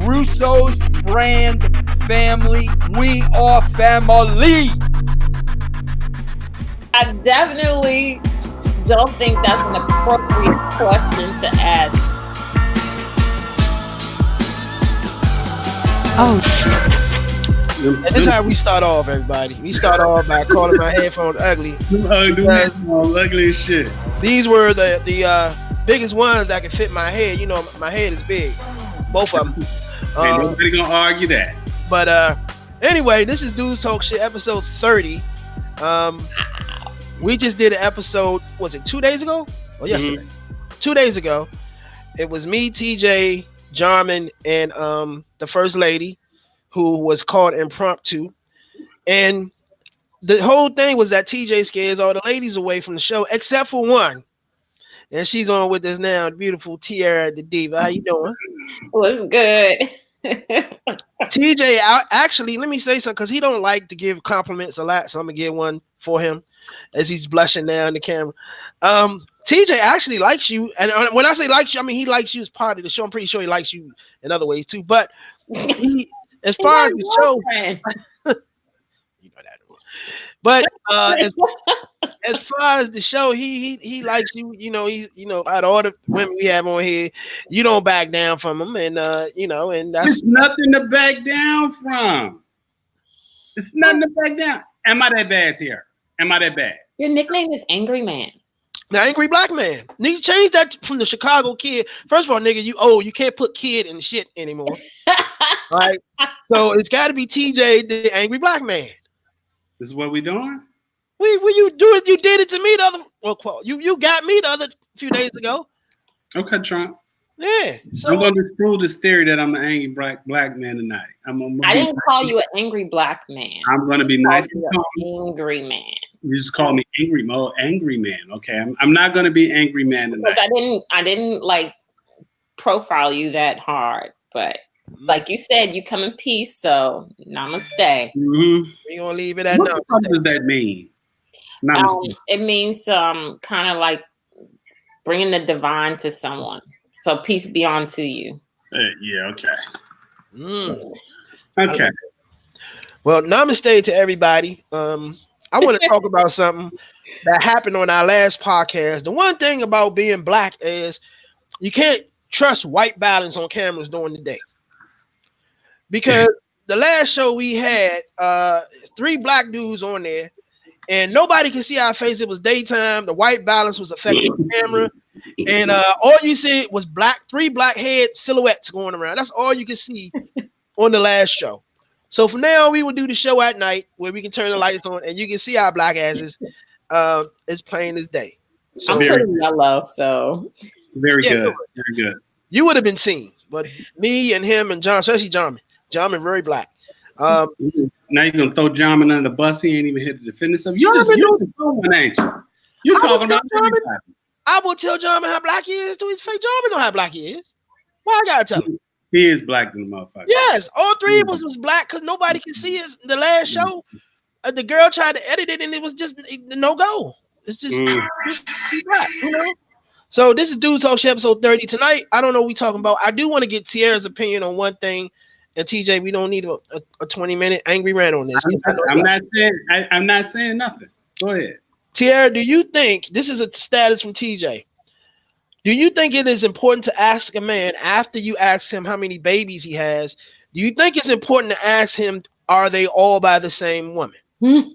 Russo's brand family. We are family. I definitely don't think that's an appropriate question to ask. Oh, And this is how we start off, everybody. We start off by calling my headphones ugly. Ugly as shit. These were the biggest ones that could fit my head. You know, my head is big. Both of them. Ain't nobody gonna argue that. But anyway, this is Dudes Talk Shit, episode 30. We just did an episode, was it 2 days ago? Or yesterday? 2 days ago. It was me, TJ, Jarman, and the First Lady, who was called Impromptu. And the whole thing was that TJ scares all the ladies away from the show, except for one. And she's on with us now, beautiful Tiara, the diva. How you doing? What's good? TJ, actually, let me say something, because he don't like to give compliments a lot, so I'm gonna give one for him as he's blushing now in the camera. TJ actually likes you, and when I say likes you, I mean he likes you as part of the show. I'm pretty sure he likes you in other ways too. But as far as the show, you know that. But as far as the show, he likes you. You know, out of all the women we have on here, you don't back down from him, and and that's There's nothing to back down from. It's nothing to back down. Am I that bad, Tiara? Am I that bad? Your nickname is Angry Man. the angry black man. Nigga, change that from the Chicago kid. First of all, nigga, you can't put kid in shit anymore. Right? So it's got to be TJ, the angry black man. This is what we doing? You did it to me the other. You got me the other few days ago. Okay, Trump. Yeah. So I'm going to disprove this theory that I'm an angry black man tonight. I didn't call you an angry black man. I'm going to be nice. Angry man. You just call me angry man. Okay, I'm not going to be angry man tonight. Because I didn't like profile you that hard, but like you said, you come in peace. So namaste. Mm-hmm. We gonna leave it at what namaste. What does that mean? It means kind of like bringing the divine to someone. So peace be unto you. Yeah. Okay. Okay. Well, namaste to everybody. I want to talk about something that happened on our last podcast. The one thing about being black is you can't trust white balance on cameras during the day. Because the last show we had 3 black dudes on there and nobody could see our face. It was daytime. The white balance was affecting the camera. And all you see was 3 black head silhouettes going around. That's all you could see on the last show. So from now on, we will do the show at night where we can turn the lights on and you can see our black asses as plain as day. So, I'm pretty yellow, so very good. Very good. You would have been seen, but me and him and John, especially John very black. Now you're gonna throw Jarman under the bus. He ain't even here to defend himself. You just someone, ain't you? You talking about Jarman? I will tell Jarman how black he is to his face. Jarman know how black he is. Why I gotta tell him? He is black than the motherfucker. Yes, all 3 of us was black because nobody could see us. The last show, the girl tried to edit it and it was just no go. It's just black, you know. So this is Dudes Talk Shit episode 30. Tonight, I don't know what we talking about. I do want to get Tiara's opinion on one thing. And TJ, we don't need a 20-minute angry rant on this. I'm not saying nothing. Go ahead. Tiara, do you think this is a status from TJ? Do you think it is important to ask a man after you ask him how many babies he has? Do you think it's important to ask him, are they all by the same woman? Let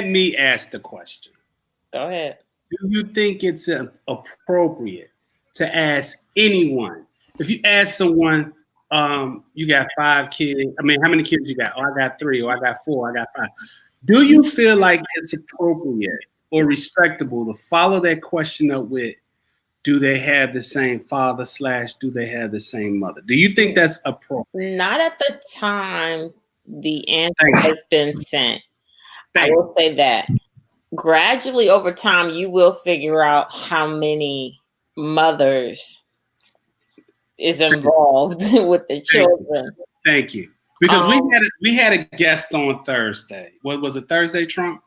me ask the question. Go ahead. Do you think it's appropriate to ask anyone? If you ask someone, you got 5 kids. I mean, how many kids you got? Oh, I got 3. Or I got 4. I got 5. Do you feel like it's appropriate or respectable to follow that question up with, do they have the same father / do they have the same mother? Do you think that's appropriate? Not at the time the answer has been sent. I will say that. Gradually over time, you will figure out how many mothers is involved with the children. Thank you. Because we had a guest on Thursday. What was it, Thursday, Trump?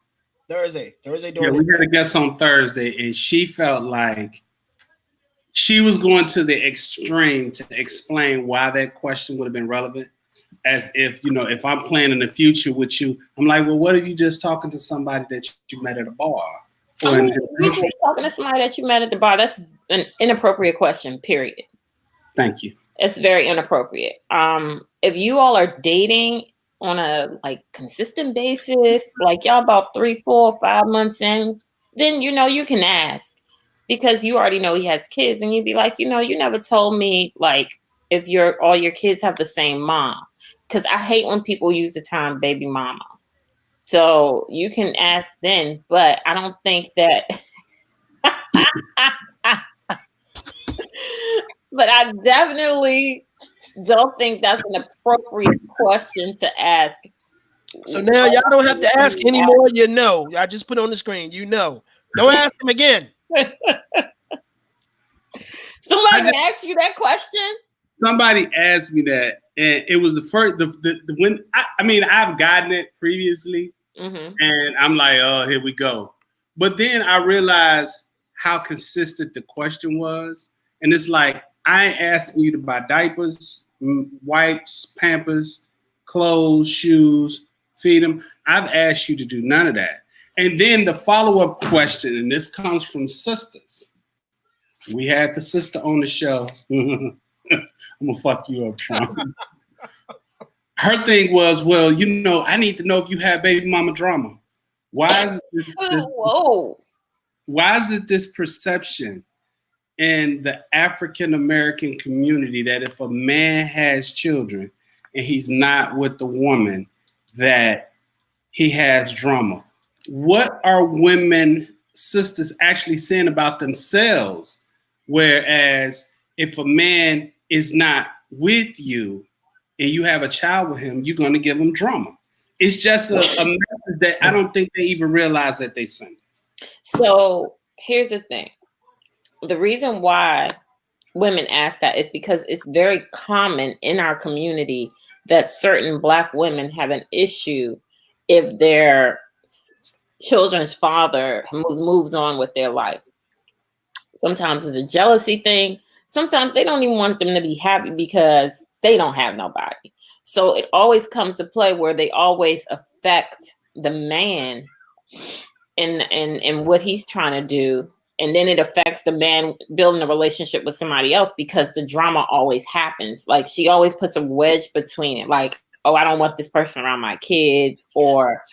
Thursday Yeah, doing we had a guest on Thursday, and she felt like she was going to the extreme to explain why that question would have been relevant. As if, you know, if I'm planning the future with you, I'm like, well, what if you just talking to somebody that you met at a bar? I mean, you just talking to somebody that you met at the bar. That's an inappropriate question, period. Thank you. It's very inappropriate. If you all are dating on a like consistent basis, like y'all about 3, 4, 5 months in, then you know you can ask because you already know he has kids, and you'd be like, you know, you never told me like if all your kids have the same mom, because I hate when people use the term baby mama. So you can ask then, but I don't think that. But I definitely don't think that's an appropriate question to ask. So now y'all don't have to ask anymore. You know, I just put on the screen. You know, don't ask him again. Somebody asked you that question. Somebody asked me that, and it was the first. When I mean, I've gotten it previously, and I'm like, oh, here we go. But then I realized how consistent the question was, and it's like I ain't asking you to buy diapers, wipes, Pampers, clothes, shoes, feed them. I've asked you to do none of that. And then the follow-up question, and this comes from sisters. We had the sister on the show. I'm gonna fuck you up, Trump. Her thing was, well, you know, I need to know if you have baby mama drama. Why is it this perception in the African American community that if a man has children and he's not with the woman, that he has drama? What are women sisters actually saying about themselves? Whereas if a man is not with you and you have a child with him, you're going to give him drama. It's just a message that I don't think they even realize that they send. So here's the thing. The reason why women ask that is because it's very common in our community that certain Black women have an issue if their children's father moves on with their life. Sometimes it's a jealousy thing. Sometimes they don't even want them to be happy because they don't have nobody. So it always comes to play where they always affect the man in what he's trying to do. And then it affects the man building a relationship with somebody else because the drama always happens. Like she always puts a wedge between it. Like, oh, I don't want this person around my kids, or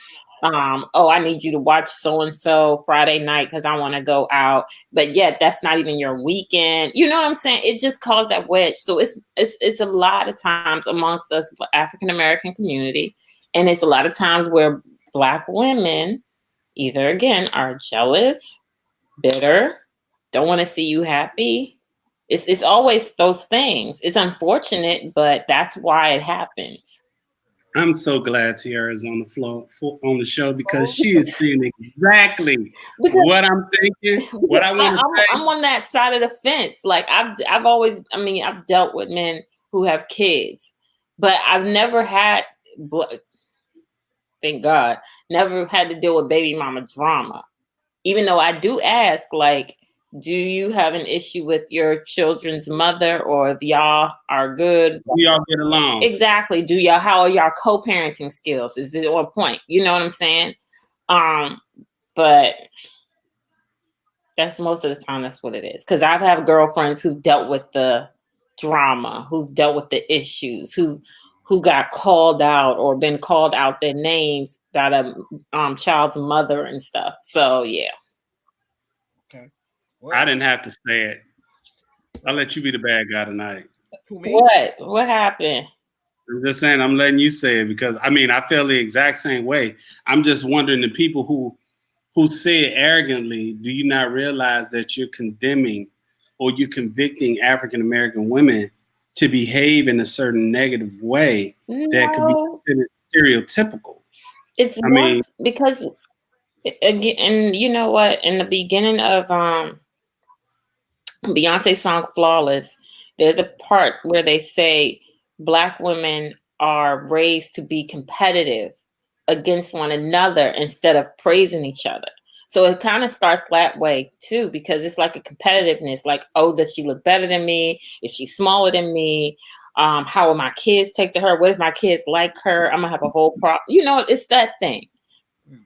oh, I need you to watch so-and-so Friday night because I want to go out. But yet that's not even your weekend. You know what I'm saying? It just caused that wedge. So it's a lot of times amongst us African-American community. And it's a lot of times where Black women either, again, are jealous, bitter, don't want to see you happy. It's always those things. It's unfortunate, but that's why it happens. I'm so glad Tiara is on the floor on the show because she is seeing exactly what I'm thinking, what I want to say. I'm on that side of the fence. Like I've always, I mean, I've dealt with men who have kids, but I've never had, thank God, never had to deal with baby mama drama. Even though I do ask, like, do you have an issue with your children's mother, or if y'all are good? Do y'all get along? Exactly. How are y'all co-parenting skills? Is it on point? You know what I'm saying? But that's most of the time that's what it is. Because I've had girlfriends who've dealt with the drama, who've dealt with the issues, who got called out or been called out their names by a child's mother and stuff. So yeah. Okay. Well, I didn't have to say it. I'll let you be the bad guy tonight. Who, me? What happened? I'm just saying, I'm letting you say it because I mean I feel the exact same way. I'm just wondering, the people who say it arrogantly, do you not realize that you're condemning or you're convicting African American women to behave in a certain negative way that could be considered stereotypical? It's because again, and you know what? In the beginning of Beyonce's song "Flawless," there's a part where they say Black women are raised to be competitive, against one another instead of praising each other. So it kind of starts that way too, because it's like a competitiveness. Like, oh, does she look better than me? Is she smaller than me? How will my kids take to her? What if my kids like her? I'm gonna have a whole problem. You know, it's that thing.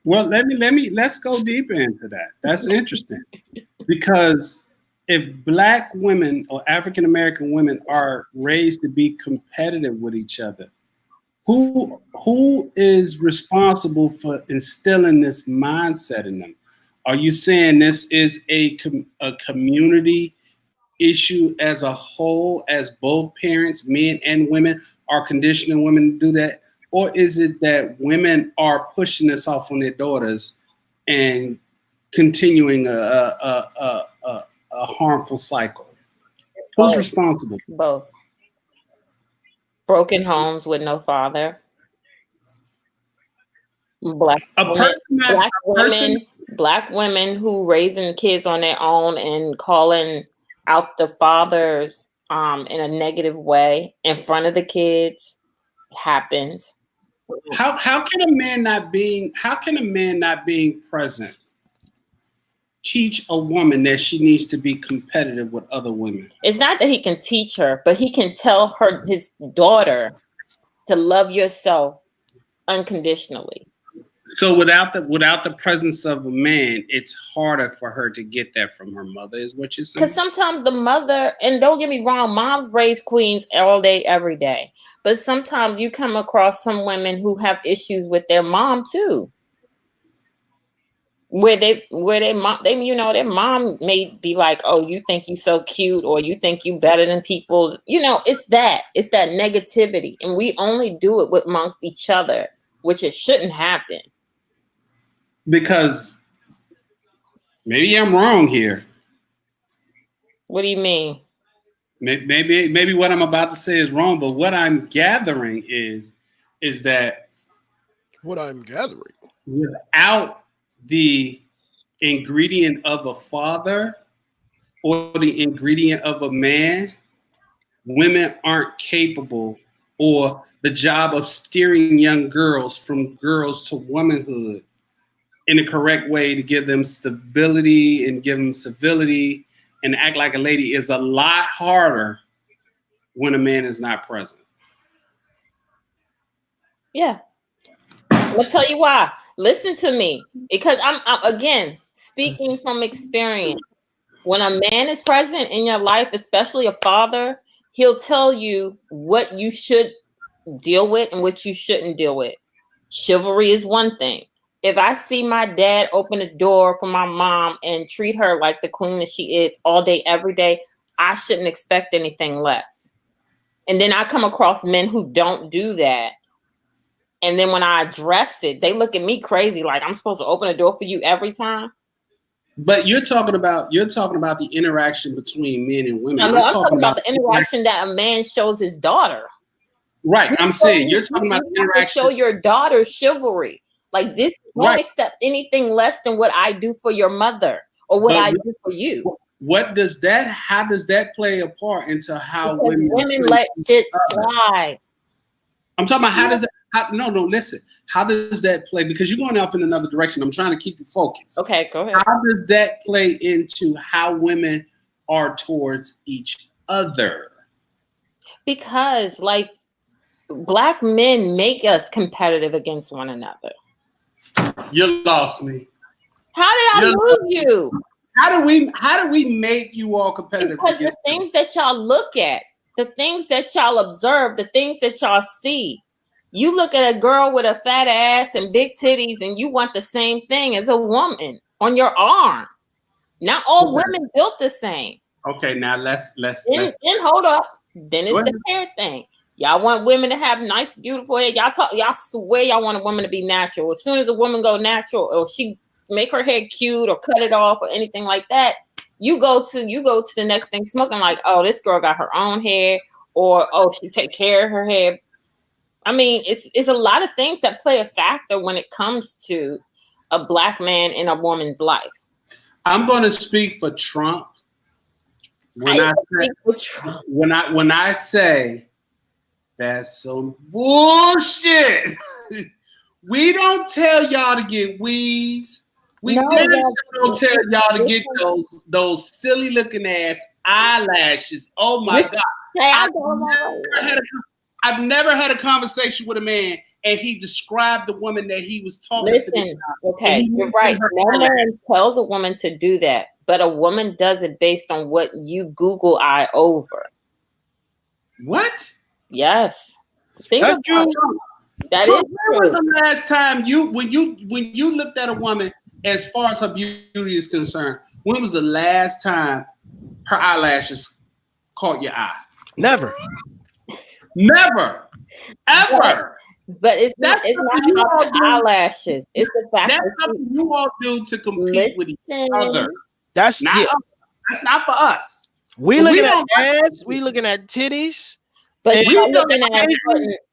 Well, let's go deeper into that. That's interesting. Because if Black women or African American women are raised to be competitive with each other, who is responsible for instilling this mindset in them? Are you saying this is a community issue as a whole, as both parents, men and women, are conditioning women to do that? Or is it that women are pushing this off on their daughters and continuing a harmful cycle? Who's responsible? Both. Broken homes with no father. Black women who raising kids on their own and calling out the fathers in a negative way in front of the kids happens. How can a man not being present teach a woman that she needs to be competitive with other women? It's not that he can teach her, but he can tell his daughter to love yourself unconditionally. So without the presence of a man, it's harder for her to get that from her mother, is what you're saying? Because sometimes the mother, and don't get me wrong, moms raise queens all day, every day. But sometimes you come across some women who have issues with their mom too. Where their mom may be like, oh, you think you so cute, or you think you better than people. You know, it's that negativity. And we only do it with amongst each other, which it shouldn't happen. Because maybe I'm wrong here. What do you mean? Maybe what I'm about to say is wrong, but what I'm gathering is that what I'm gathering, without the ingredient of a father or the ingredient of a man, women aren't capable, or the job of steering young girls from girls to womanhood in the correct way to give them stability and give them civility and act like a lady is a lot harder when a man is not present. Yeah. I'll tell you why. Listen to me, because I'm again speaking from experience. When a man is present in your life, especially a father, he'll tell you what you should deal with and what you shouldn't deal with. Chivalry is one thing. If I see my dad open the door for my mom and treat her like the queen that she is all day, every day, I shouldn't expect anything less. And then I come across men who don't do that. And then when I address it, they look at me crazy, like I'm supposed to open the door for you every time. But you're talking about the interaction between men and women. I'm talking about the interaction that a man shows his daughter. Right. I'm saying you're talking about the interaction. Show your daughter chivalry. Like this, won't accept anything less than what I do for your mother or what I do for you. How does that play a part into how women let shit slide? I'm talking about listen. How does that play? Because you're going off in another direction. I'm trying to keep you focused. Okay, go ahead. How does that play into how women are towards each other? Because like Black men make us competitive against one another. You lost me. How did I lose you? How do we make you all competitive? Because the things that y'all look at, the things that y'all observe, the things that y'all see. You look at a girl with a fat ass and big titties, and you want the same thing as a woman on your arm. Not all women built the same. Okay, now let's then hold up. Then it's the hair thing. Y'all want women to have nice, beautiful hair. Y'all swear y'all want a woman to be natural. As soon as a woman go natural, or she make her hair cute or cut it off or anything like that, you go to the next thing smoking like, oh, this girl got her own hair, or oh, she take care of her hair. I mean, it's a lot of things that play a factor when it comes to a Black man in a woman's life. I'm going to speak for Trump. When I say that's some bullshit. We don't tell y'all to get weaves. We No, damn y'all- sure don't tell y'all to get those silly looking ass eyelashes. Oh my God. Hey, I I've go never, had a, I've never had a conversation with a man and he described the woman that he was talking to. Listen, okay, you're right. No man tells a woman to do that, but a woman does it based on what you Google eye over. What? Yes. Think That's about true. that. So is when was true. the last time when you looked at a woman as far as her beauty is concerned? When was the last time her eyelashes caught your eye? Never. Never, ever. But it's not something about the eyelashes. It's the fact That's that something you all do to compete with each other. That's Not us. That's not for us. We So looking we at ass. We looking at titties. But And y'all looking at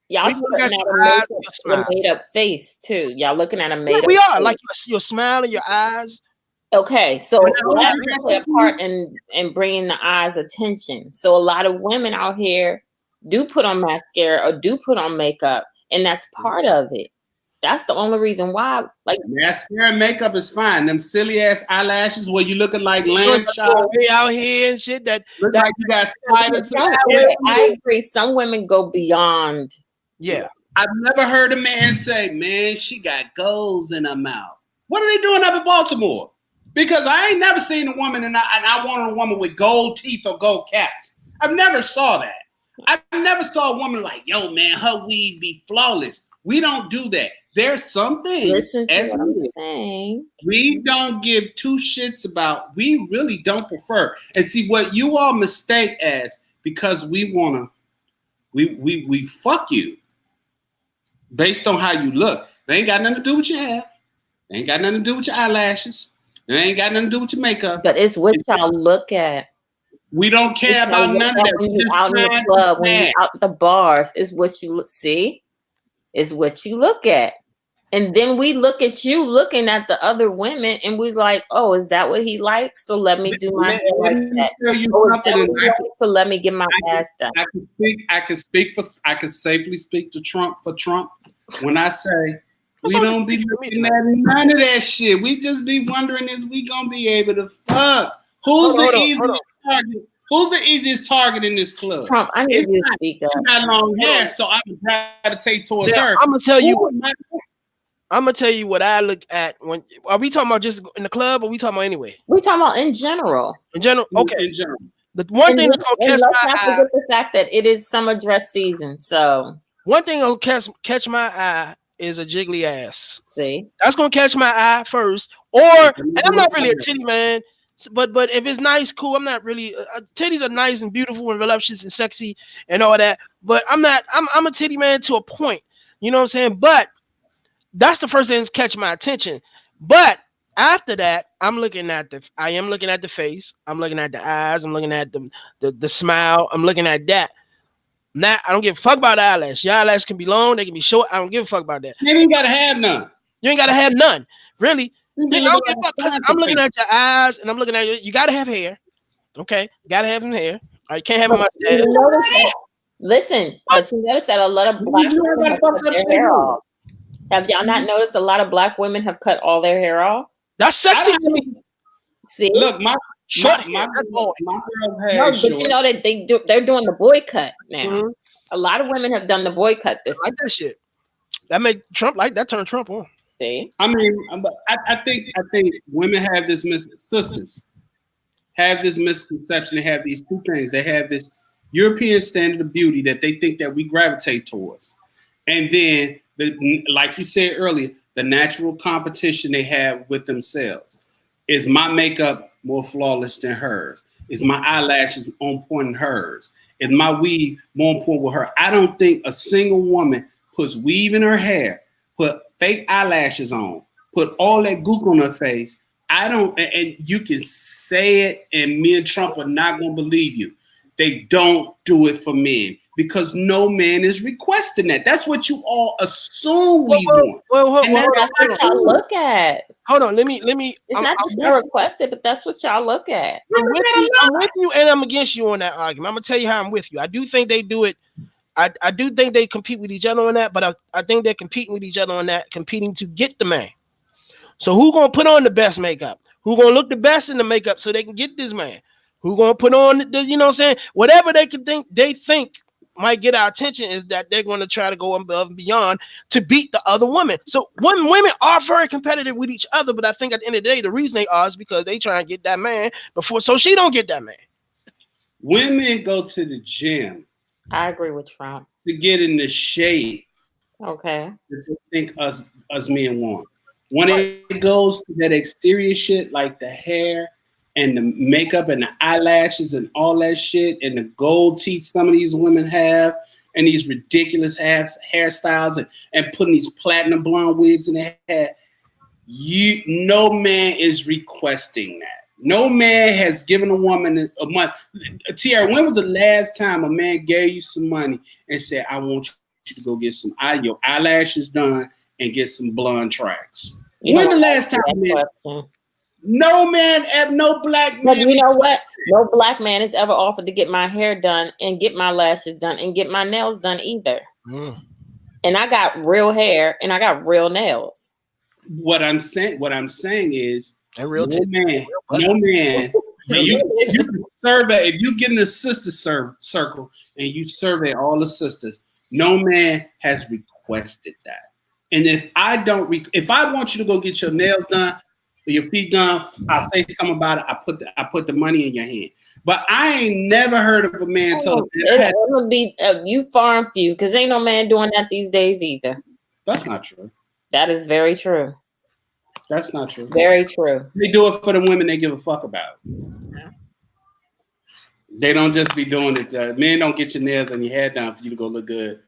y'all we look at looking your eyes and your a smile. made up face too. Y'all looking at a made up We are face. like your smile and your eyes. Okay, so that may play a part in bringing the eyes attention. So a lot of women out here do put on mascara or do put on makeup, and that's part of it. That's the only reason why. Like mascara and makeup is fine. Them silly ass eyelashes where you looking like lamb chop way out here and shit. That like you got spiders. I agree. Some women go beyond. Yeah. I've never heard a man say, "Man, she got goals in her mouth." What are they doing up in Baltimore? Because I ain't never seen a woman and I wanted a woman with gold teeth or gold caps. I've never saw that. I've never saw a woman like, yo, man, her weave be flawless. We don't do that. There's some things as we don't give two shits about. We really don't prefer. And see what you all mistake as because we wanna we fuck you based on how you look. They ain't got nothing to do with your hair. They ain't got nothing to do with your eyelashes. It ain't got nothing to do with your makeup. But it's what y'all look at. We don't care about none of that. When you're out in the club, when you're out the bars, it's what you see. Is what you look at. And then we look at you looking at the other women and we like, oh, is that what he likes? So let me do my hair like that. So let me get my ass done. I can safely speak to Trump for Trump when I say we don't be looking at none of that shit. We just be wondering, is we gonna be able to fuck? Who's the easiest target? Who's the easiest target in this club? Trump, I need you to speak up. She got long hair, so I'm gonna gravitate towards her. I'm gonna tell you. I'm gonna tell you what I look at when. Are we talking about just in the club, or are we talking about anyway? We talking about in general. In general, okay. In general, the one thing that's gonna catch my eye. Forget the fact that it is summer dress season. So one thing that'll catch my eye is a jiggly ass. See, that's gonna catch my eye first. And I'm not really a titty man, but if it's nice, cool. I'm not really. Titties are nice and beautiful and voluptuous and sexy and all that. But I'm not. I'm a titty man to a point. You know what I'm saying? But that's the first thing that's catch my attention. But after that, I am looking at the face. I'm looking at the eyes. I'm looking at the smile. I'm looking at that. Now I don't give a fuck about the eyelash. Your eyelash can be long, they can be short. I don't give a fuck about that. You ain't gotta have none. You ain't gotta have none. Really. I'm looking at your eyes and I'm looking at you. You gotta have hair. Okay. Gotta have some hair. All right, can't have a mustache. Listen, but you notice that a lot of black women have cut their hair off. Have y'all not noticed a lot of black women have cut all their hair off? That's sexy to me. See, look, my girls but you know that they're doing the boy cut now. Mm-hmm. A lot of women have done the boy cut this. I like that shit. That make Trump turn Trump on. See, I mean, I think women have this sisters have this misconception. They have these two things. They have this European standard of beauty that they think that we gravitate towards, and then like you said earlier, the natural competition they have with themselves. Is my makeup more flawless than hers? Is my eyelashes on point than hers? Is my weave more important with her? I don't think a single woman puts weave in her hair, put fake eyelashes on, put all that gook on her face. And you can say it, and me and Trump are not gonna believe you. They don't do it for men because no man is requesting that. That's what you all assume we want. That's what y'all look at. Hold on, let me. It's not that y'all request it, but that's what y'all look at. I'm with you, and I'm against you on that argument. I'm gonna tell you how I'm with you. I do think they do it. I do think they compete with each other on that, but I think they're competing with each other on that, competing to get the man. So who gonna put on the best makeup? Who gonna look the best in the makeup so they can get this man? Who gonna put on the, you know what I'm saying? Whatever they think might get our attention is that they're going to try to go above and beyond to beat the other women. So women are very competitive with each other, but I think at the end of the day, the reason they are is because they try and get that man before, so she don't get that man. Women go to the gym. I agree with Trump. To get in the shape. Okay. That they think us men want. When it goes to that exterior shit, like the hair and the makeup and the eyelashes and all that shit and the gold teeth some of these women have and these ridiculous hairstyles and putting these platinum blonde wigs in their hair, no man is requesting that. No man has given a woman a month. Tiara, when was the last time a man gave you some money and said, I want you to go get your eyelashes done and get some blonde tracks? When the last time, man? No man, no black man. But you know what? No black man has ever offered to get my hair done and get my lashes done and get my nails done either. And I got real hair and I got real nails. What I'm saying is, no man. You survey, if you get in a sister circle and you survey all the sisters, no man has requested that. And if I want you to go get your nails done, your feet done, I'll say something about it. I put the money in your hand. But I ain't never heard of a man told it will be you far and few, because ain't no man doing that these days either. That's not true. That is very true. That's not true. Very true. They do it for the women they give a fuck about. They don't just be doing it. Men don't get your nails and your hair done for you to go look good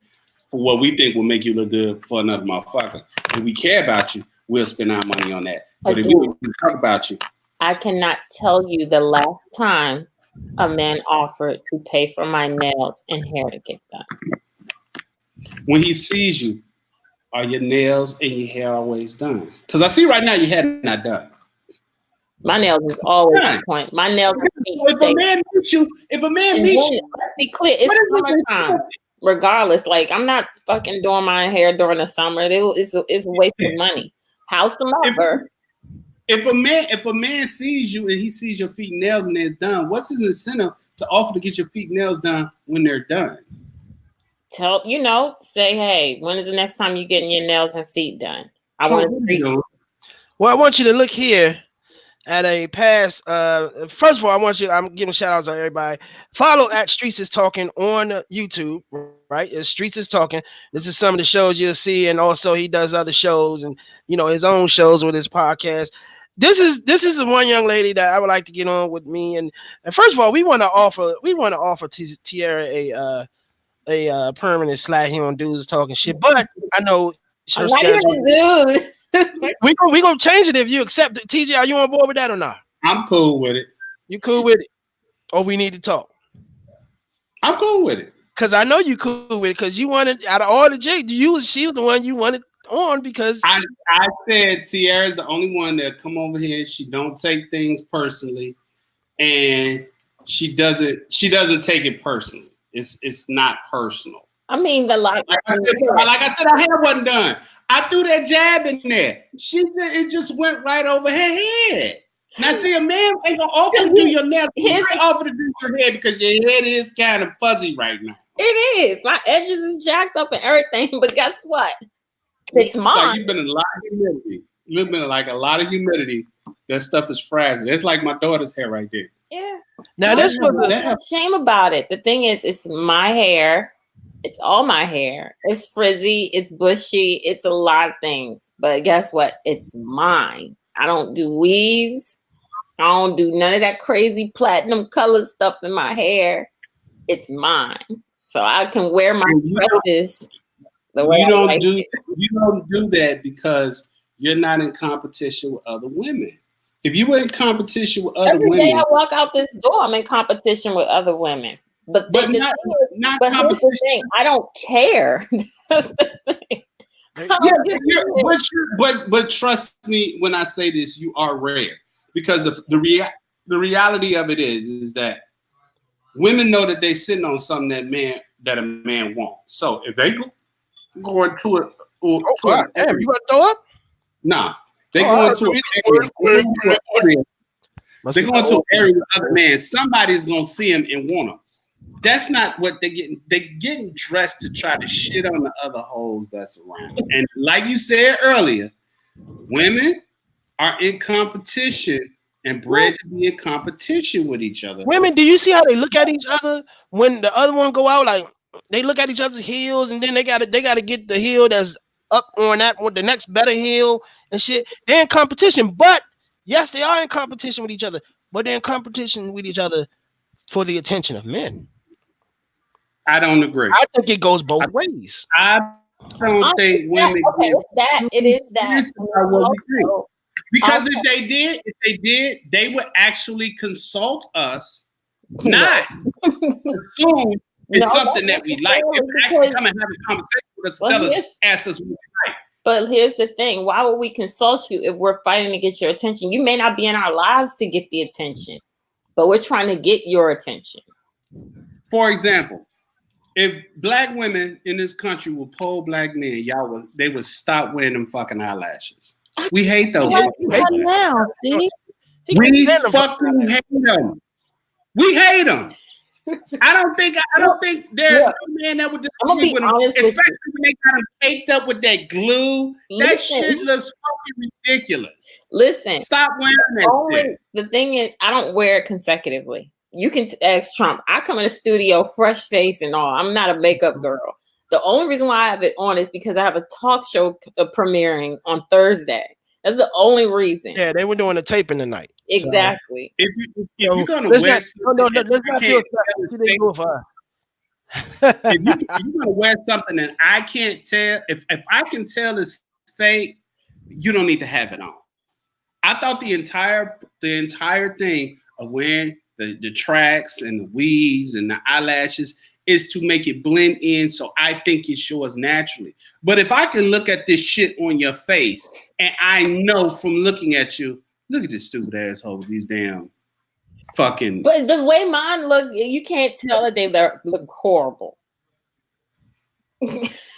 for what we think will make you look good for another motherfucker. If we care about you, we'll spend our money on that. But if we talk about you, I cannot tell you the last time a man offered to pay for my nails and hair to get done. When he sees you, are your nails and your hair always done? Because I see right now your hair not done. My nails is always on point. My nails are if a man meets you, let's be clear, it's summertime. Regardless, like I'm not fucking doing my hair during the summer. It's a waste of money. House them over. If a man sees you and he sees your feet and nails and it's done, what's his incentive to offer to get your feet and nails done when they're done? Say, hey, when is the next time you're getting your nails and feet done? I want to treat you. Well, I want you to look here at a past. First of all, I'm giving shout outs to everybody. Follow at Streets is Talking on YouTube, right? It's Streets is Talking. This is some of the shows you'll see, and also he does other shows and his own shows with his podcast. This is the one young lady that I would like to get on with me. And first of all, we want to offer Tiara a permanent slide here on Dudes Talking Shit, but I know her schedule. we gonna change it if you accept it. TJ, are you on board with that or not? I'm cool with it. You cool with it? Or we need to talk? I'm cool with it. Cause I know you cool with it, cause you wanted out of all the J, she was the one you wanted on because I said Tiara's the only one that come over here. She don't take things personally, and she doesn't take it personally. It's not personal. I mean, like I said, her hair wasn't done. I threw that jab in there. It just went right over her head. Now, see, a man ain't gonna offer to do your nails. He might offer to do your hair because your head is kind of fuzzy right now. It is. My edges is jacked up and everything, but guess what? It's mine. Like you've been in a lot of humidity. You've been in like a lot of humidity. That stuff is frazzled. It's like my daughter's hair right there. Yeah. Now this was shame about it. The thing is, it's my hair. It's all my hair. It's frizzy. It's bushy. It's a lot of things. But guess what? It's mine. I don't do weaves. I don't do none of that crazy platinum colored stuff in my hair. It's mine. So I can wear my dresses the way you don't do that because you're not in competition with other women. If you were in competition with other women, every day I walk out this door, I'm in competition with other women. But here's the thing, I don't care. That's the thing. But trust me when I say this, you are rare because the reality of it is that women know that they sitting on something that that a man wants. So if they go into it, damn, you want to throw up? Nah, they go into an area. They go into an area with other men. Somebody's gonna see him and want him. That's not what they're getting. They're getting dressed to try to shit on the other hoes that's around. And like you said earlier, women are in competition and bred to be in competition with each other. Women, do you see how they look at each other when the other one go out? Like they look at each other's heels, and then they gotta get the heel that's up on that with the next better heel and shit. They're in competition, but yes, they are in competition with each other, but they're in competition with each other for the attention of men. I don't agree. I think it goes both ways. I don't think women. It is that. Because if they did, they would actually consult us, not assume it's something that we like. They would actually come and have a conversation with us, ask us what we like. But here's the thing: why would we consult you if we're fighting to get your attention? You may not be in our lives to get the attention, but we're trying to get your attention. For example, if black women in this country would poll black men, they would stop wearing them fucking eyelashes. We hate those. Now, see? We fucking hate them. We hate them. I don't think there's no man that would disagree with them, especially when they got them caked up with that glue. That shit looks fucking ridiculous. Listen, stop wearing that shit. The thing is, I don't wear it consecutively. You can ask Trump. I come in the studio fresh face and all. I'm not a makeup girl. The only reason why I have it on is because I have a talk show premiering on Thursday. That's the only reason. Yeah, they were doing a taping tonight. Exactly. So, if you're gonna wear let's not feel if you're gonna wear something and I can't tell, if I can tell it's fake, you don't need to have it on. I thought the entire thing of wearing the tracks and the weaves and the eyelashes is to make it blend in, so I think it shows naturally. But if I can look at this shit on your face and I know from looking at you, look at this stupid asshole with these damn fucking. But the way mine look, you can't tell that they look horrible. It's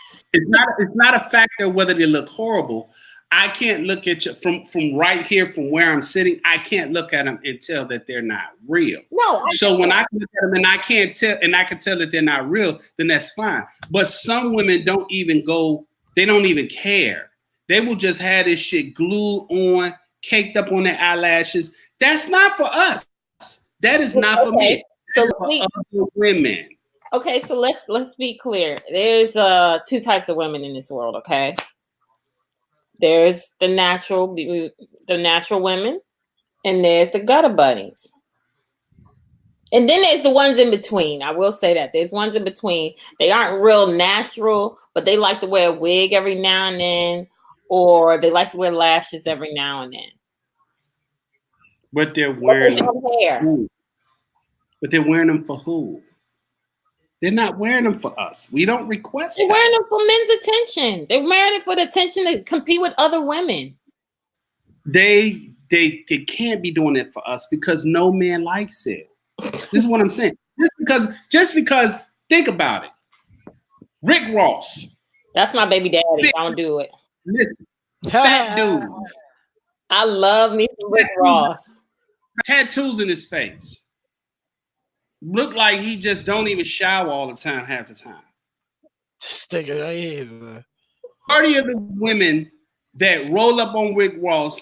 not a factor whether they look horrible. I can't look at you from right here, from where I'm sitting. I can't look at them and tell that they're not real. No. So when I can look at them and I can't tell, and I can tell that they're not real, then that's fine. But some women don't even go. They don't even care. They will just have this shit glued on, caked up on their eyelashes. That's not for us. That is not for me. So for other women. Okay, so let's be clear. There's two types of women in this world. Okay. There's the natural women, and there's the gutter bunnies. And then there's the ones in between. I will say that. There's ones in between. They aren't real natural, but they like to wear a wig every now and then, or they like to wear lashes every now and then. But they're wearing them for who? But they're wearing them for who? They're not wearing them for us. We don't request They're wearing them for men's attention. They're wearing it for the attention to compete with other women. They can't be doing it for us because no man likes it. This is what I'm saying. Just because think about it. Rick Ross. That's my baby daddy. Don't do it. Listen, that dude. I love me some Rick Ross. Tattoos in his face. Look like he just don't even shower all the time, half the time. Stick it right here. Party of the women that roll up on Rick Ross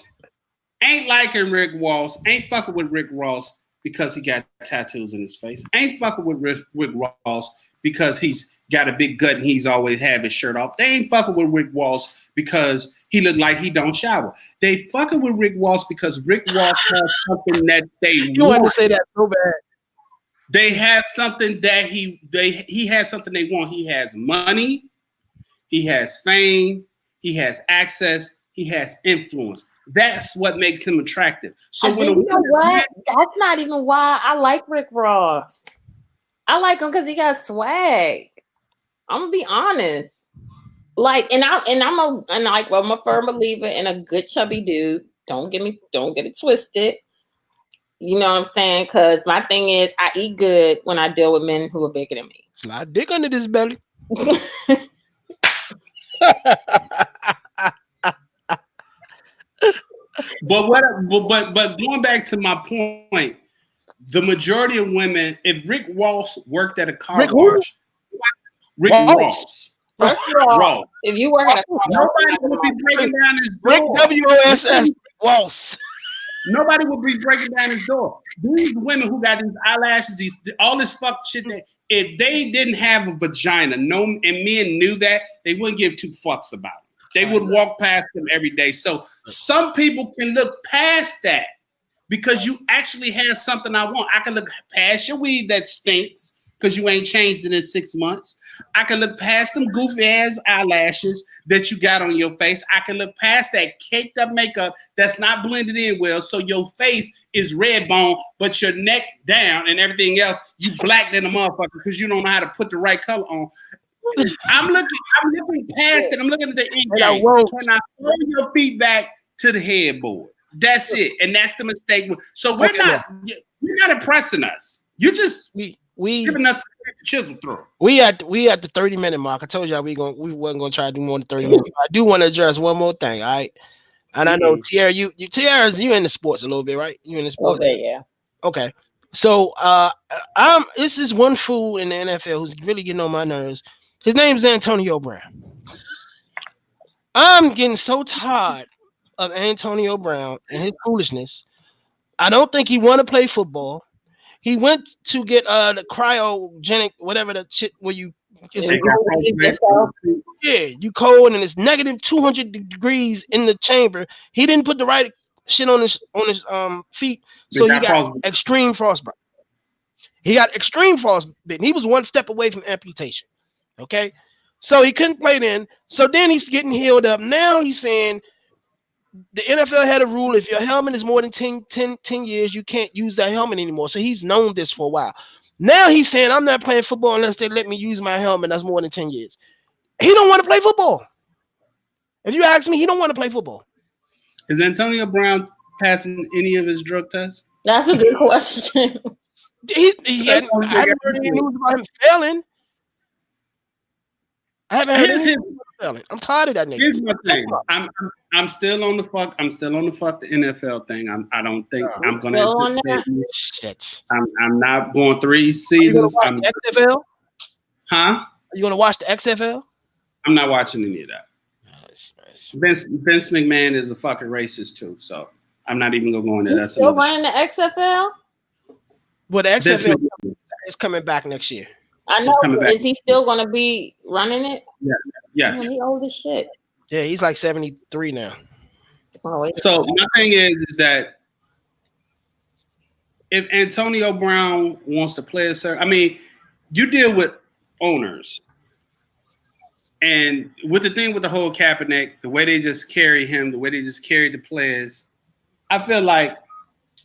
ain't liking Rick Ross, ain't fucking with Rick Ross because he got tattoos in his face. Ain't fucking with Rick Ross because he's got a big gut and he's always have his shirt off. They ain't fucking with Rick Ross because he look like he don't shower. They fucking with Rick Ross because Rick Ross has something that they You want to say that so bad. They have something that he has something they want. He has money, he has fame, he has access, he has influence. That's what makes him attractive. So you know what? That's not even why I like Rick Ross. I like him because he got swag. I'm gonna be honest. Like, I'm a firm believer in a good chubby dude. Don't get it twisted. You know what I'm saying? Because my thing is, I eat good when I deal with men who are bigger than me. Slide dick under this belly. But going back to my point, the majority of women, if Rick Ross worked at a car wash, Rick Ross. First of all, if you work at a car wash, nobody would be breaking down his door. Rick WOSS Ross. Nobody would be breaking down his door. These women who got these eyelashes, all this fuck shit, that if they didn't have a vagina, and men knew that, they wouldn't give two fucks about it. They would walk past them every day. So some people can look past that because you actually have something I want. I can look past your weed that stinks because you ain't changed it in 6 months. I can look past them goofy ass eyelashes that you got on your face. I can look past that caked up makeup that's not blended in well, so your face is red bone, but your neck down and everything else, you black than a motherfucker because you don't know how to put the right color on. I'm looking past it. I'm looking at the end game. Can I throw your feet back to the headboard? That's it. And that's the mistake. So you're not impressing us. You just giving us the chisel through. We at the 30-minute mark. I told y'all we wasn't gonna try to do more than 30 minutes. I do want to address one more thing, all right? And I know Tiara, you in the sports a little bit, right? You in the sports? Okay, yeah. Okay. So this is one fool in the NFL who's really getting on my nerves. His name's Antonio Brown. I'm getting so tired of Antonio Brown and his foolishness. I don't think he want to play football. He went to get the cryogenic, whatever the shit where you you cold and it's negative 200 degrees in the chamber. He didn't put the right shit on his feet, so he got extreme frostbite. He got extreme frostbite. He was one step away from amputation. Okay, so he couldn't play then. So then he's getting healed up. Now he's saying the NFL had a rule: if your helmet is more than 10 years, you can't use that helmet anymore. So he's known this for a while. Now he's saying, I'm not playing football unless they let me use my helmet that's more than 10 years. He don't want to play football. If you ask me, he don't want to play football. Is Antonio Brown passing any of his drug tests? That's a good question. I haven't heard any news about him failing. I haven't heard any news about him. I'm tired of that nigga. Here's my thing. I'm still on the fuck. I'm still on the fuck the NFL thing. I don't think I'm gonna. Shit. I'm not going 3 seasons. Are you gonna watch the XFL? Huh? Are you gonna watch the XFL? I'm not watching any of that. Nice. Vince McMahon is a fucking racist too, so I'm not even gonna go into that. Still running the XFL? Well, the XFL is coming back next year. I know. Is he still gonna be running it? Yeah. Yes. He old as shit. Yeah, he's like 73 now. Oh, so my thing is that if Antonio Brown wants to play you deal with owners. And with the thing with the whole Kaepernick, the way they just carry him, the way they just carry the players, I feel like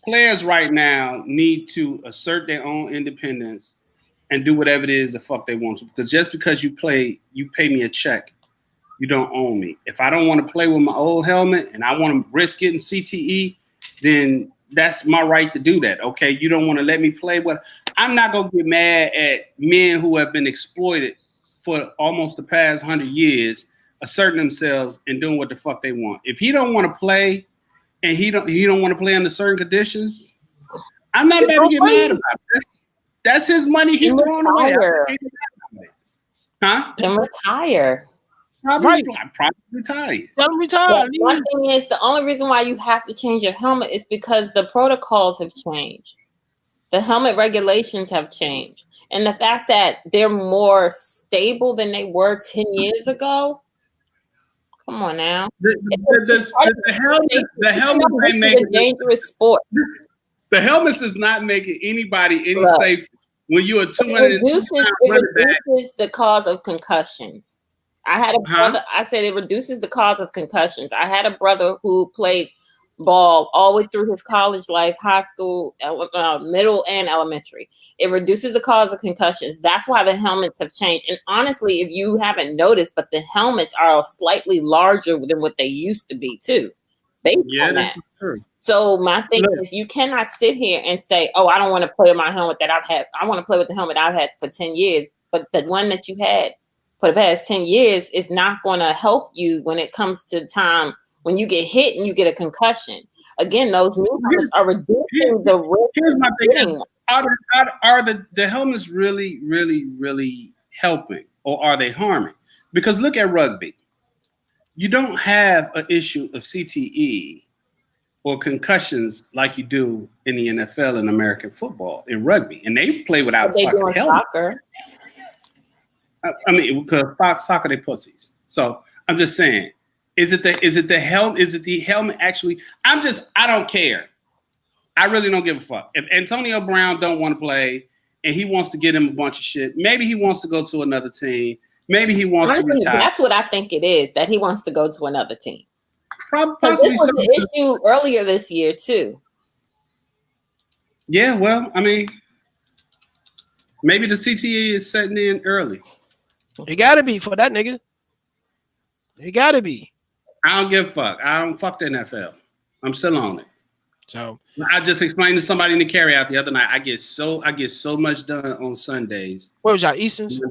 players right now need to assert their own independence and do whatever it is the fuck they want to. Because just because you pay me a check, you don't own me. If I don't want to play with my old helmet and I want to risk getting CTE, then that's my right to do that. Okay, you don't want to let me play. I'm not gonna get mad at men who have been exploited for almost the past 100 years, asserting themselves and doing what the fuck they want. If he don't want to play, and he don't want to play under certain conditions, I'm not about to get mad about it. That's his money. He's throwing away. Huh? Can retire. Probably retire. Tell him retire. One thing is, the only reason why you have to change your helmet is because the protocols have changed. The helmet regulations have changed. And the fact that they're more stable than they were 10 years ago. Come on now. The helmet ain't making a dangerous sport. The helmets is not making anybody any safer when you're a 200. It reduces the cause of concussions. I had a brother. I said it reduces the cause of concussions. I had a brother who played ball all the way through his college life, high school, middle, and elementary. It reduces the cause of concussions. That's why the helmets have changed. And honestly, if you haven't noticed, but the helmets are slightly larger than what they used to be too. Yeah, that's true. So my thing is, you cannot sit here and say, "Oh, I don't want to play with my helmet that I've had. I want to play with the helmet I've had for 10 years." But the one that you had for the past 10 years is not going to help you when it comes to time when you get hit and you get a concussion. Again, those new helmets are reducing the risk. Here's my thing: are the helmets really, really, really helping, or are they harming? Because look at rugby. You don't have an issue of CTE or concussions like you do in the NFL and American football in rugby, and they play without they fucking doing helmet. soccer. I mean, because soccer they pussies. So I'm just saying, is it the helmet? Is it the helmet actually? I don't care. I really don't give a fuck. If Antonio Brown don't want to play and he wants to get him a bunch of shit, maybe he wants to go to another team. Maybe he wants to retire. That's what I think it is, that he wants to go to another team. Possibly this was the issue earlier this year too. Yeah, well, I mean, maybe the CTE is setting in early. It gotta be for that nigga. It gotta be. I don't give a fuck. I don't fuck the NFL. I'm still on it. So I just explained to somebody in the carry out the other night. I get so much done on Sundays. What was y'all, Easterns?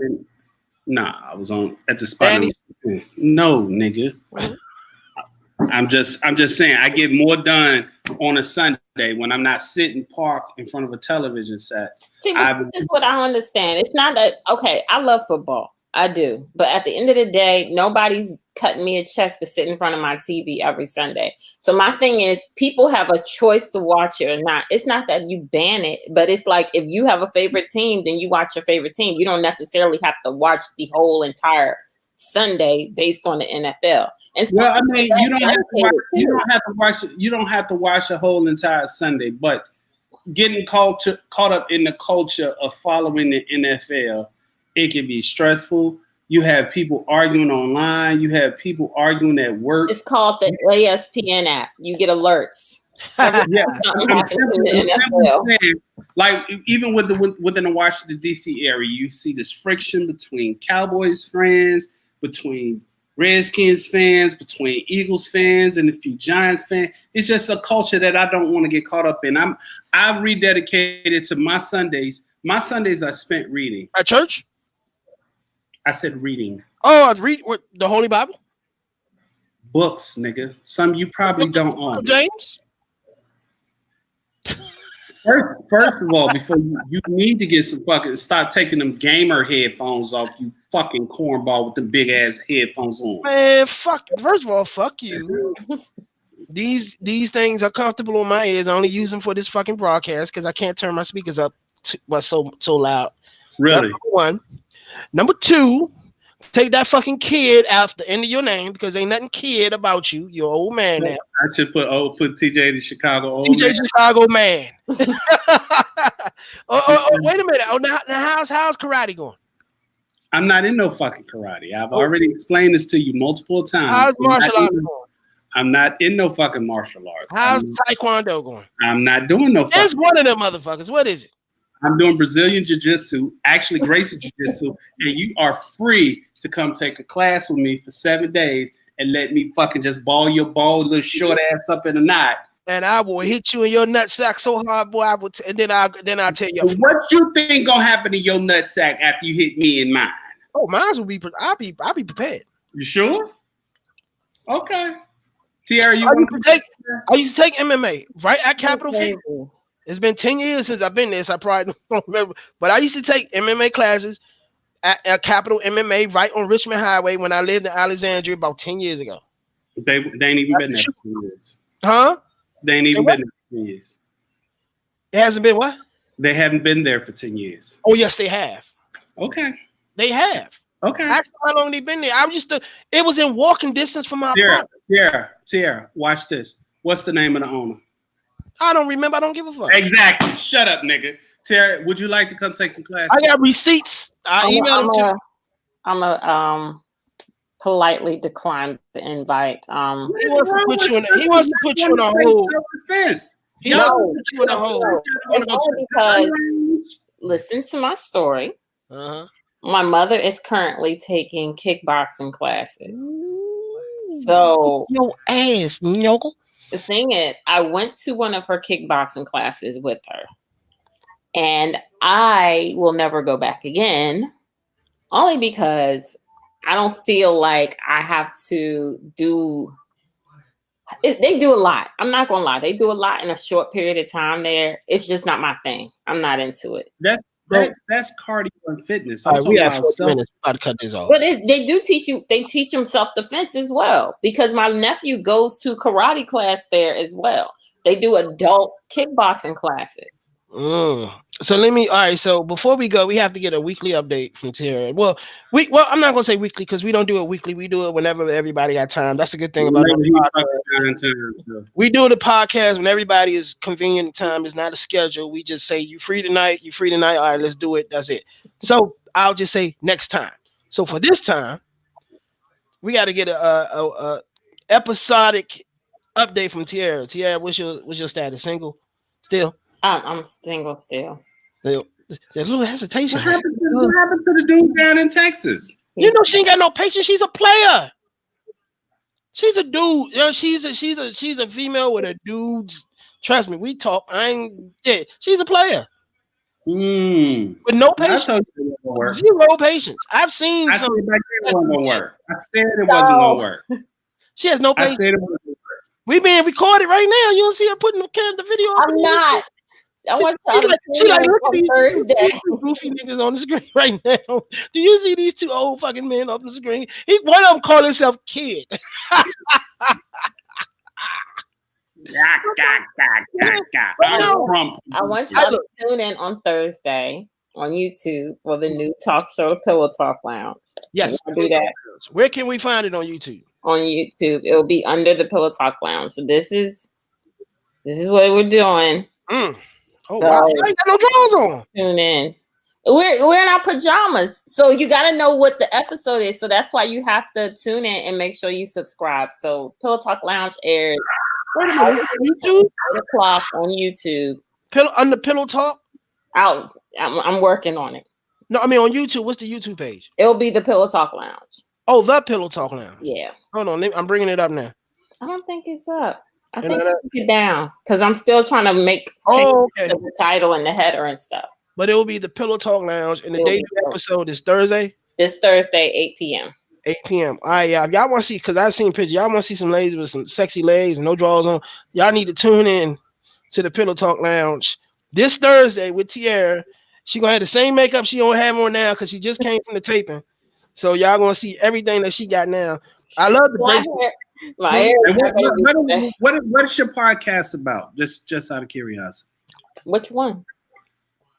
Nah, I was at the spot. No, nigga. I'm just saying I get more done on a Sunday when I'm not sitting parked in front of a television set. See, this is what I understand. It's not that okay, I love football. I do. But at the end of the day, nobody's cutting me a check to sit in front of my TV every Sunday. So my thing is, people have a choice to watch it or not. It's not that you ban it, but it's like if you have a favorite team, then you watch your favorite team. You don't necessarily have to watch the whole entire Sunday based on the NFL. And so well, I mean, you don't have to watch the whole entire Sunday, but getting caught up in the culture of following the NFL, it can be stressful. You have people arguing online. You have people arguing at work. It's called the ESPN app. You get alerts. Like even within the Washington D.C. area, you see this friction between Cowboys fans, between Redskins fans, between Eagles fans, and a few Giants fans. It's just a culture that I don't want to get caught up in. I've rededicated to my Sundays. My Sundays I spent reading. At church? I said reading. Oh, read what, the Holy Bible? Books, nigga. Some you probably don't own. James? First of all, before you need to get some fucking stop taking them gamer headphones off, you fucking cornball with them big ass headphones on. Man, fuck. First of all, fuck you. These things are comfortable on my ears. I only use them for this fucking broadcast because I can't turn my speakers up so loud. Really? Number one. Number two, take that fucking kid out the end of your name because ain't nothing kid about you. You're an old man now. I should put TJ to Chicago old TJ man. Chicago man. Oh, wait a minute. Oh, now how's karate going? I'm not in no fucking karate. I've already explained this to you multiple times. How's martial arts going? I'm not in no fucking martial arts. How's Taekwondo going? I'm not doing no fucking. There's one of them motherfuckers. What is it? I'm doing Brazilian Jiu-Jitsu, actually Gracie Jiu-Jitsu, and you are free to come take a class with me for 7 days and let me fucking just ball your little short ass up in a knot. And I will hit you in your nutsack so hard, boy. And then I'll tell you. What you think gonna happen to your nutsack after you hit me in mine? Oh, mine will be. I'll be prepared. You sure? Okay. Tiara, I used to take MMA right at Capitol Field. It's been 10 years since I've been there, so I probably don't remember. But I used to take MMA classes at Capitol MMA right on Richmond Highway when I lived in Alexandria about 10 years ago. They ain't even been there for 10 years. Huh? They ain't even been there for 10 years. It hasn't been what? They haven't been there for 10 years. Oh, yes, they have. Okay. They have. Okay. Ask how long they been there. It was in walking distance from my apartment. Tiara, watch this. What's the name of the owner? I don't remember. I don't give a fuck. Exactly. Shut up, nigga. Tiara, would you like to come take some classes? I got receipts. I emailed them to you. I'm a politely decline the invite. He wants to put you in a hole. He wants to put you in a hole. It's only because listen to my story. Uh-huh. My mother is currently taking kickboxing classes. So your ass, Nyoggle. The thing is, I went to one of her kickboxing classes with her, and I will never go back again, only because I don't feel like I have to do. They do a lot. I'm not gonna lie. They do a lot in a short period of time. There, it's just not my thing. I'm not into it. That's cardio and fitness. All I'm right, we talking have about 40 minutes. About to cut this off. But they do teach you. They teach them self defense as well, because my nephew goes to karate class there as well. They do adult kickboxing classes. So all right. So before we go, we have to get a weekly update from Tiara. Well, I'm not gonna say weekly because we don't do it weekly. We do it whenever everybody got time. That's a good thing about it. We do the podcast when everybody is convenient time. It's not a schedule. We just say you free tonight. You free tonight. All right, let's do it. That's it. So I'll just say next time. So for this time, we got to get a episodic update from Tiara. Tiara, what's your status? Single? Still? I'm single still. There's a little hesitation. What happened to the dude down in Texas? You know she ain't got no patience. She's a player. She's a dude. You know, she's a female with a dude's. Trust me, we talk. She's a player. With no patience. Zero patience. I've seen I said some. it wasn't gonna work. I said it wasn't gonna work. She has no patience. I said it wasn't gonna work. We being recorded right now. You don't see her putting the video up. I'm not. I want to she like look at these Thursday. goofy niggas on the screen right now. Do you see these two old fucking men up on the screen? One of them call himself Kid. I want y'all to tune in on Thursday on YouTube for the new talk show, The Pillow Talk Lounge. Yes, I'll do that. Where can we find it on YouTube? On YouTube, it'll be under the Pillow Talk Lounge. So this is what we're doing. Oh, so, wow. I ain't got no drawers on. Tune in. We're in our pajamas, so you got to know what the episode is. So that's why you have to tune in and make sure you subscribe. So Pillow Talk Lounge airs YouTube 8:00 on YouTube. Under Pillow Talk. I'm working on it. No, I mean on YouTube. What's the YouTube page? It'll be the Pillow Talk Lounge. Oh, the Pillow Talk Lounge. Yeah. Hold on, I'm bringing it up now. I don't think it's up. I think I took it down because I'm still trying to make the title and the header and stuff. But it will be the Pillow Talk Lounge, and the debut episode is Thursday. This Thursday, 8 p.m. 8 p.m. All right, y'all. Y'all want to see, because I've seen pictures. Y'all want to see some ladies with some sexy legs and no drawers on. Y'all need to tune in to the Pillow Talk Lounge this Thursday with Tiara. She gonna have the same makeup she don't have on now because she just came from the taping. So y'all gonna see everything that she got now. I love the bracelet. What is your podcast about? Just out of curiosity. Which one?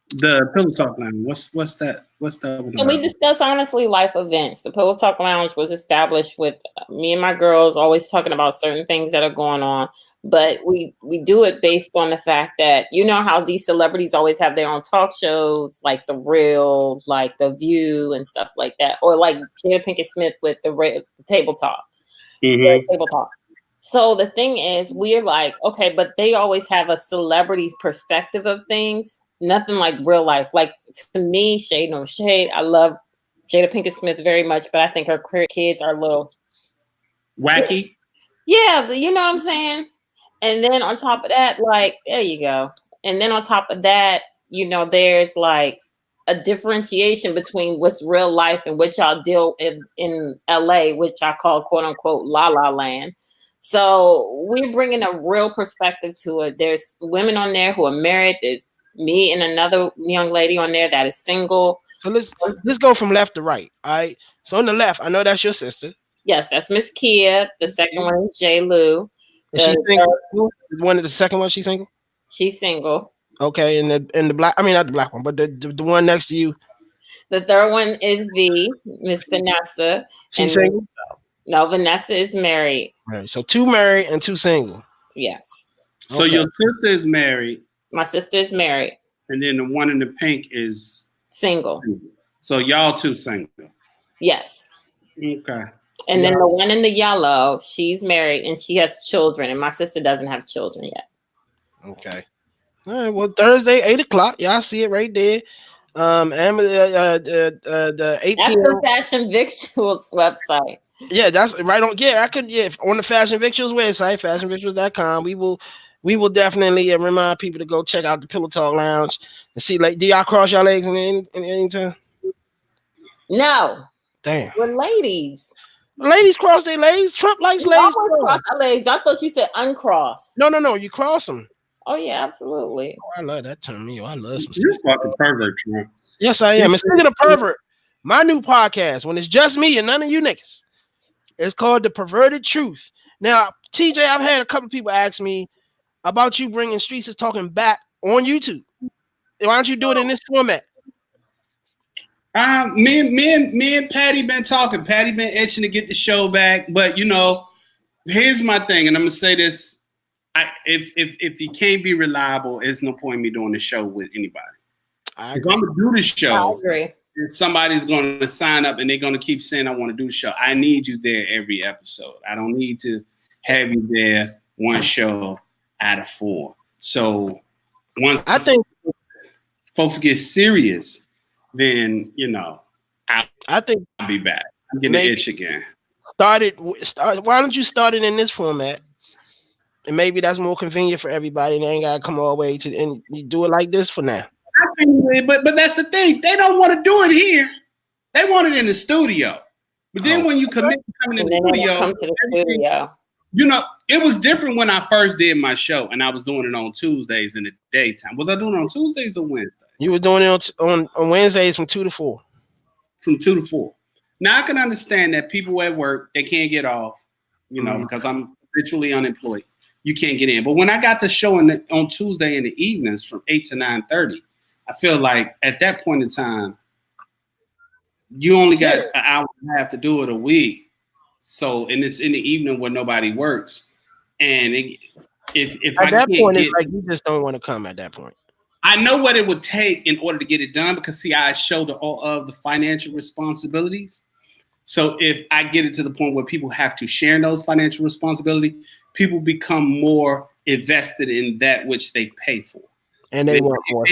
The Pillow Talk Lounge. What's that? And we discuss honestly life events. The Pillow Talk Lounge was established with me and my girls always talking about certain things that are going on, but we do it based on the fact that you know how these celebrities always have their own talk shows, like The Real, like The View, and stuff like that, or like Jada Pinkett Smith with the Table Talk. Table Talk. So the thing is, we're like, okay, but they always have a celebrity's perspective of things. Nothing like real life. Like to me, shade no shade. I love Jada Pinkett Smith very much, but I think her kids are a little wacky. Yeah, but you know what I'm saying? And then on top of that, like, there you go. And then on top of that, you know, there's like a differentiation between what's real life and what y'all deal in LA, which I call quote unquote La La Land. So we're bringing a real perspective to it. There's women on there who are married. There's me and another young lady on there that is single. So let's go from left to right. All right. So on the left, I know that's your sister. Yes, that's Miss Kia. The second one is J. Lou. She's single. One of the second one, she's single. She's single. Okay, and the black. I mean, not the black one, but the one next to you. The third one is V, Miss Vanessa. She's single. No, Vanessa is married. Right. So 2 married and 2 single. Yes. So your sister is married. My sister is married. And then the one in the pink is single. So y'all 2 single. Yes. Okay. And then the one in the yellow, she's married and she has children, and my sister doesn't have children yet. Okay. All right. Well, Thursday, 8:00. Y'all see it right there. The 8 p.m. That's the Fashion Victuals website. Yeah, that's right on. Yeah, I could. Yeah, on the Fashion Victuals website, fashionvictuals.com. We will definitely remind people to go check out the Pillow Talk Lounge and see. Like, do y'all cross your legs in any time? No, Damn, we're ladies. ladies cross their legs. Trump likes We legs always cross crossed. our legs. I thought you said uncross. No. You cross them. Oh yeah, absolutely. Oh, I love that term. I love some. You're fucking pervert, Trump. Yes, I am. And speaking of pervert, my new podcast, when it's just me and none of you niggas, it's called The Perverted Truth. Now, TJ, I've had a couple of people ask me about you bringing Streets is Talking back on YouTube. Why don't you do it in this format? Me and Patty been talking. Patty been itching to get the show back, but here's my thing, and I'm gonna say this: if you can't be reliable, there's no point in me doing the show with anybody. If I'm gonna do the show, I agree. Somebody's going to sign up and they're going to keep saying, I want to do the show. I need you there every episode. I don't need to have you there one show out of 4. So once I think folks get serious, then, I think I'll be back. I'm getting the itch again. Why don't you start it in this format? And maybe that's more convenient for everybody. And they ain't got to come all the way to, and you do it like this for now. But that's the thing. They don't want to do it here. They want it in the studio. But then when you commit to coming in the studio, it was different when I first did my show and I was doing it on Tuesdays in the daytime. Was I doing it on Tuesdays or Wednesdays? You were doing it on Wednesdays from 2 to 4. From 2 to 4. Now I can understand that people at work, they can't get off, because I'm literally unemployed. You can't get in. But when I got the show on Tuesday in the evenings from 8 to 9:30, I feel like at that point in time, you only got an hour and a half to do it a week. So, and it's in the evening where nobody works. And if at that point, it's like you just don't want to come at that point. I know what it would take in order to get it done because, see, I show all of the financial responsibilities. So if I get it to the point where people have to share in those financial responsibilities, people become more invested in that which they pay for. And they want more.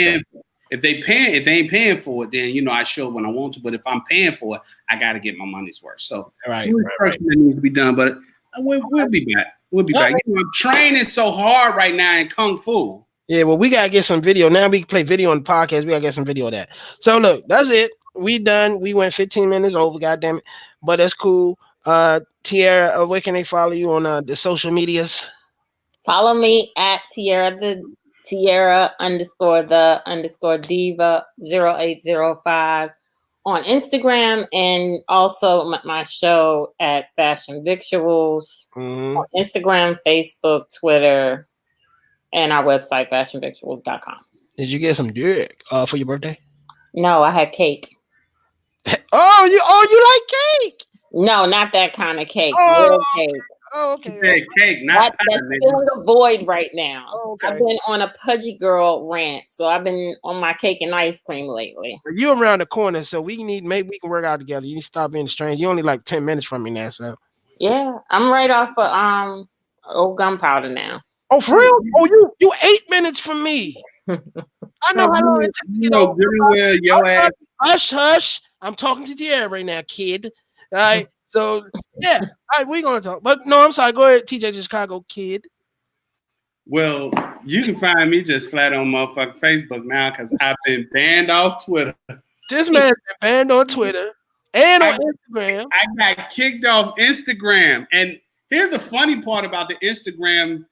If they ain't paying for it, then I show it when I want to. But if I'm paying for it, I got to get my money's worth. So that needs to be done. But we'll be back. We'll be back. I'm training so hard right now in Kung Fu. Yeah, well, we gotta get some video. Now we can play video on the podcast. We gotta get some video of that. So look, that's it. We done. We went 15 minutes over. Goddamn it, but that's cool. Tiara, where can they follow you on the social medias? Follow me at Tiara _the diva 0805 on Instagram, and also my show at Fashion Victuals on Instagram, Facebook, Twitter, and our website fashionvictuals.com. Did you get some dick for your birthday? No, I had cake. Oh, you like cake? No, not that kind of cake. Oh, real cake. Oh, okay. Cake, not that's filling a void right now. Oh, okay. I've been on a pudgy girl rant, so I've been on my cake and ice cream lately. You around the corner, so maybe we can work out together. You need to stop being strange. You only like 10 minutes from me now, so. Yeah, I'm right off of old gunpowder now. Oh, for real? Oh, you 8 minutes from me. I know how long it takes. Your ass. Hush. I'm talking to Tiara right now, kid. All right. So yeah, all right, we're gonna talk. But no, I'm sorry. Go ahead, TJ Chicago, kid. Well, you can find me just flat on motherfucking Facebook now because I've been banned off Twitter. This man's been banned on Twitter and on Instagram. I got kicked off Instagram. And here's the funny part about the Instagram.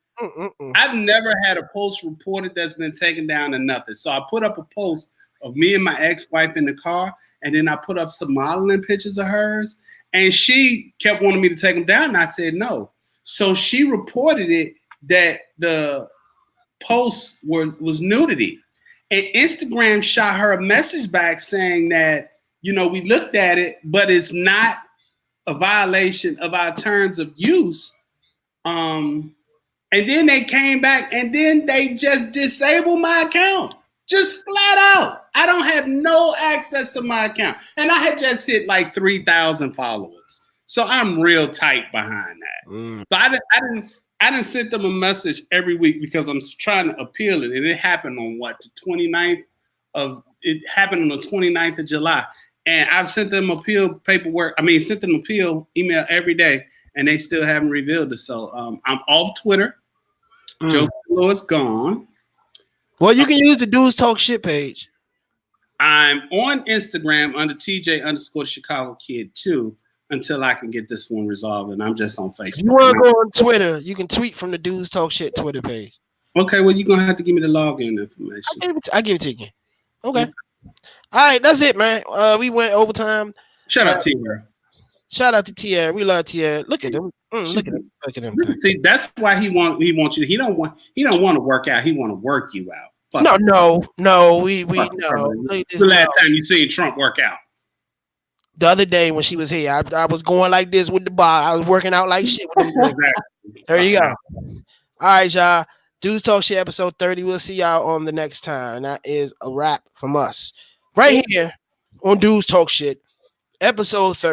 I've never had a post reported that's been taken down or nothing. So I put up a post of me and my ex-wife in the car, and then I put up some modeling pictures of hers, and she kept wanting me to take them down, and I said no. So she reported it that the post was nudity, and Instagram shot her a message back saying that, we looked at it, but it's not a violation of our terms of use. And then they came back and then they just disabled my account. Just flat out. I don't have no access to my account. And I had just hit like 3,000 followers. So I'm real tight behind that. So I didn't send them a message every week because I'm trying to appeal it. And it happened on the 29th of July. And I've sent them appeal paperwork. I mean, sent them appeal email every day, and they still haven't revealed it. So I'm off Twitter. Joe Lewis gone. Well, you can use the Dudes Talk Shit page. I'm on Instagram under TJ_Chicago Kid 2 until I can get this one resolved, and I'm just on Facebook. If you want to go on Twitter, you can tweet from the Dudes Talk Shit Twitter page. Okay, well, you're gonna have to give me the login information. I give it to you. Okay. All right, that's it, man. We went overtime. Shout out Tiara. Shout out to Tiara. We love Tiara. Look at them. Look at them. See, that's why he wants you. He don't want to work out. He want to work you out. No. We no. The last time you seen Trump work out? The other day when she was here, I was going like this with the bar. I was working out like shit with them. There you go. All right, y'all. Dudes Talk Shit episode 30. We'll see y'all on the next time. And that is a wrap from us. Right here on Dudes Talk Shit, episode 30.